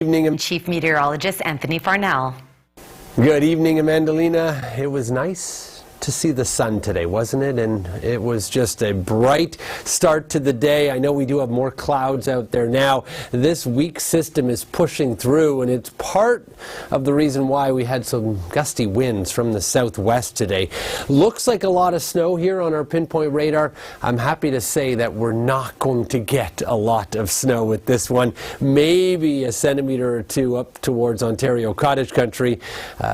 Evening, Chief Meteorologist Anthony Farnell. Good evening, Amandalina. It was nice to see the sun today, wasn't it? And it was just a bright start to the day. I know we do have more clouds out there now. This weak system is pushing through, and it's part of the reason why we had some gusty winds from the southwest today. Looks like a lot of snow here on our pinpoint radar. I'm happy to say that we're not going to get a lot of snow with this one. Maybe a centimeter or two up towards Ontario Cottage Country.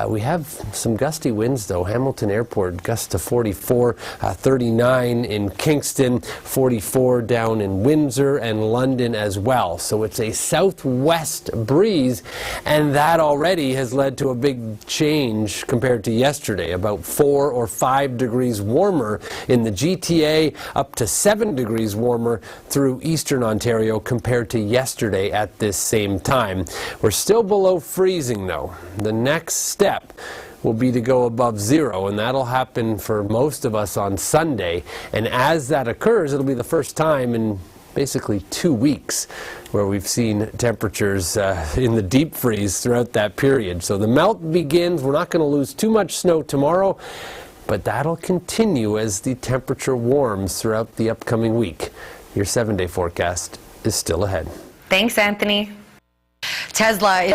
We have some gusty winds though. Hamilton Airport gusts to 44, 39 in Kingston, 44 down in Windsor and London as well. So it's a southwest breeze, and that already has led to a big change compared to yesterday. About 4 or 5 degrees warmer in the GTA, up to 7 degrees warmer through eastern Ontario compared to yesterday at this same time. We're still below freezing though. The next step will be to go above zero, and that'll happen for most of us on Sunday. And as that occurs, it'll be the first time in basically 2 weeks where we've seen temperatures in the deep freeze throughout that period. So the melt begins. We're not going to lose too much snow tomorrow, but that'll continue as the temperature warms throughout the upcoming week. Your 7-day forecast is still ahead. Thanks, Anthony. Tesla.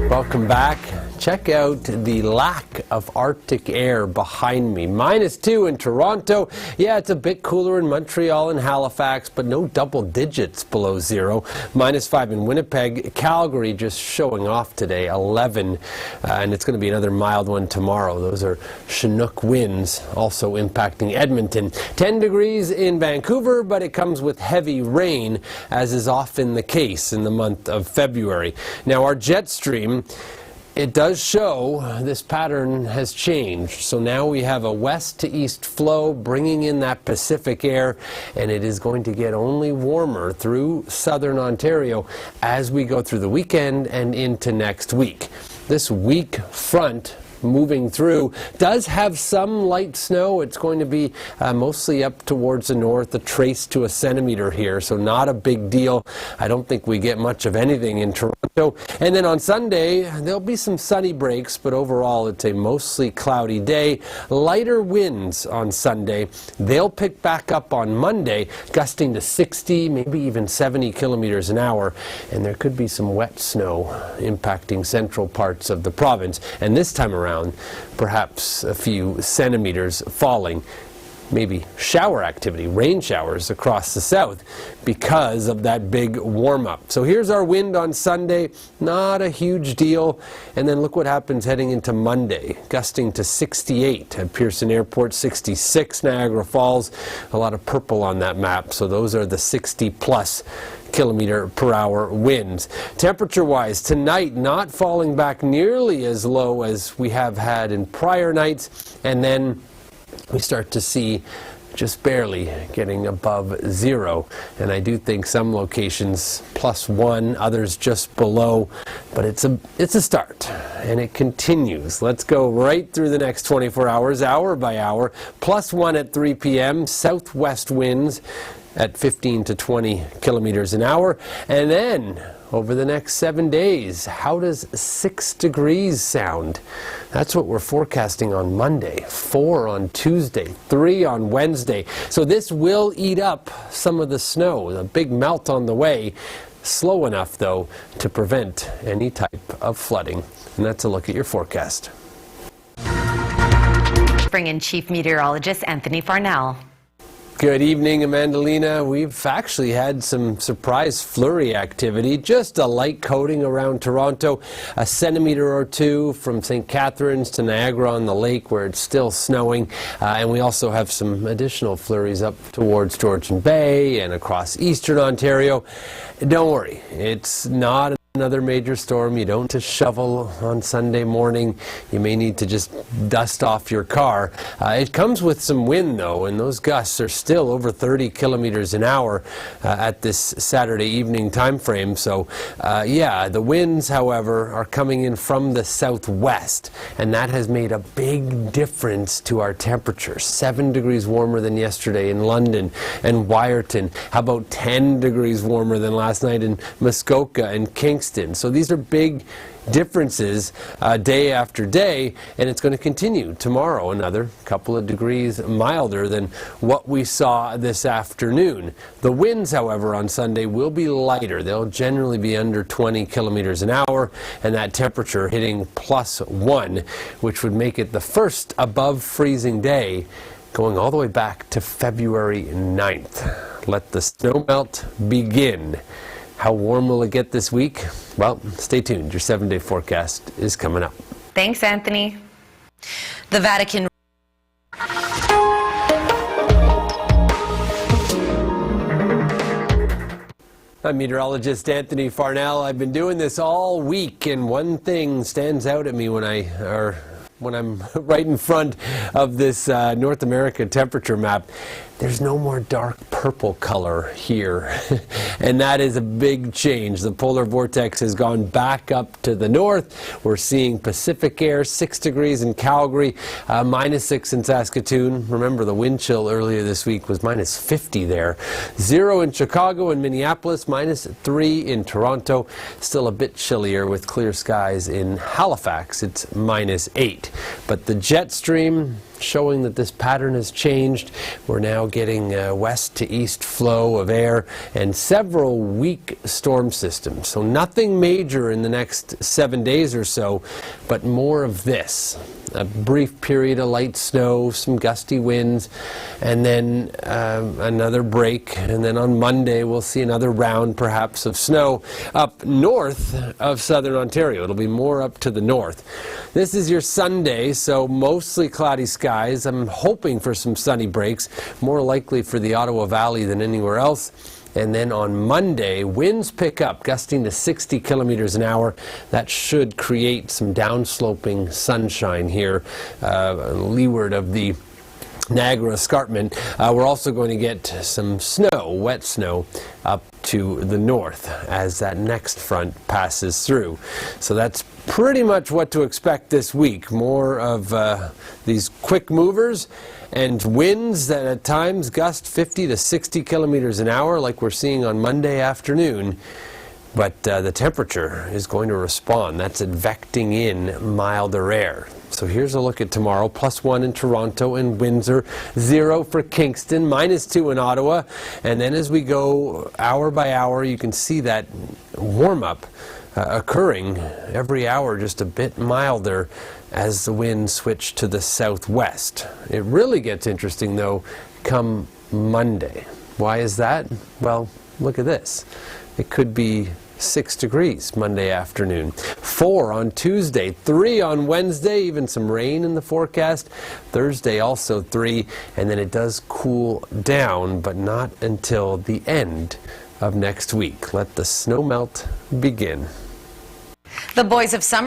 Welcome back. Check out the lack of Arctic air behind me. -2 in Toronto. Yeah, it's a bit cooler in Montreal and Halifax, but no double digits below zero. -5 in Winnipeg. Calgary just showing off today, 11. And it's going to be another mild one tomorrow. Those are Chinook winds also impacting Edmonton. 10 degrees in Vancouver, but it comes with heavy rain, as is often the case in the month of February. Now, our jet stream, it does show this pattern has changed. So now we have a west to east flow bringing in that Pacific air, and it is going to get only warmer through southern Ontario as we go through the weekend and into next week. This weak front moving through does have some light snow. It's going to be mostly up towards the north, a trace to a centimeter here, so not a big deal. I don't think we get much of anything in Toronto. And then on Sunday, there'll be some sunny breaks, but overall it's a mostly cloudy day. Lighter winds on Sunday. They'll pick back up on Monday, gusting to 60, maybe even 70 kilometers an hour. And there could be some wet snow impacting central parts of the province. And this time around, perhaps a few centimeters falling, maybe shower activity, rain showers across the south because of that big warm-up. So here's our wind on Sunday, not a huge deal. And then look what happens heading into Monday, gusting to 68 at Pearson Airport, 66 Niagara Falls, a lot of purple on that map. So those are the 60-plus kilometer per hour winds. Temperature-wise, tonight not falling back nearly as low as we have had in prior nights, and then we start to see just barely getting above zero. And I do think some locations +1, others just below, but it's a start, and it continues. Let's go right through the next 24 hours, hour by hour. +1 at 3 p.m., southwest winds at 15 to 20 kilometers an hour. And then over the next 7 days, how does 6 degrees sound? That's what we're forecasting on Monday, 4 on Tuesday, 3 on Wednesday. So this will eat up some of the snow, the big melt on the way. Slow enough, though, to prevent any type of flooding. And that's a look at your forecast. Bring in Chief Meteorologist Anthony Farnell. Good evening, Amandalina. We've actually had some surprise flurry activity, just a light coating around Toronto, a centimeter or two from St. Catharines to Niagara-on-the-Lake where it's still snowing. And we also have some additional flurries up towards Georgian Bay and across eastern Ontario. Don't worry, it's not another major storm. You don't to shovel on Sunday morning. You may need to just dust off your car. It comes with some wind though, and those gusts are still over 30 kilometers an hour at this Saturday evening time frame. So yeah, the winds, however, are coming in from the southwest, and that has made a big difference to our temperature. 7 degrees warmer than yesterday in London and Wyerton. How about 10 degrees warmer than last night in Muskoka and Kingston? So these are big differences day after day, and it's going to continue tomorrow. Another couple of degrees milder than what we saw this afternoon. The winds, however, on Sunday will be lighter. They'll generally be under 20 kilometers an hour, and that temperature hitting +1, which would make it the first above freezing day going all the way back to February 9th. Let the snow melt begin. How warm will it get this week? Well, stay tuned. Your 7-day forecast is coming up. Thanks, Anthony. The Vatican. I'm meteorologist Anthony Farnell. I've been doing this all week, and one thing stands out at me when I'm right in front of this North America temperature map. There's no more dark purple color here, and that is a big change. The polar vortex has gone back up to the north. We're seeing Pacific air, 6 degrees in Calgary, -6 in Saskatoon. Remember, the wind chill earlier this week was -50 there. 0 in Chicago and Minneapolis, -3 in Toronto. Still a bit chillier with clear skies in Halifax. It's -8. But the jet stream showing that this pattern has changed. We're now getting west to east flow of air and several weak storm systems. So nothing major in the next 7 days or so, but more of this. A brief period of light snow, some gusty winds, and then another break. And then on Monday, we'll see another round, perhaps, of snow up north of southern Ontario. It'll be more up to the north. This is your Sunday, so mostly cloudy skies. I'm hoping for some sunny breaks, more likely for the Ottawa Valley than anywhere else. And then on Monday, winds pick up, gusting to 60 kilometers an hour. That should create some downsloping sunshine here, leeward of the Niagara Escarpment. We're also going to get some snow, wet snow, up to the north as that next front passes through. So that's pretty much what to expect this week. More of these quick movers and winds that at times gust 50 to 60 kilometers an hour like we're seeing on Monday afternoon. But the temperature is going to respond. That's advecting in milder air. So here's a look at tomorrow. +1 in Toronto and Windsor, 0 for Kingston, -2 in Ottawa. And then as we go hour by hour, you can see that warm-up occurring every hour, just a bit milder as the winds switch to the southwest. It really gets interesting, though, come Monday. Why is that? Well, look at this. It could be 6 degrees Monday afternoon, 4 on Tuesday, 3 on Wednesday, even some rain in the forecast. Thursday also 3, and then it does cool down, but not until the end of next week. Let the snow melt begin. The Boys of Summer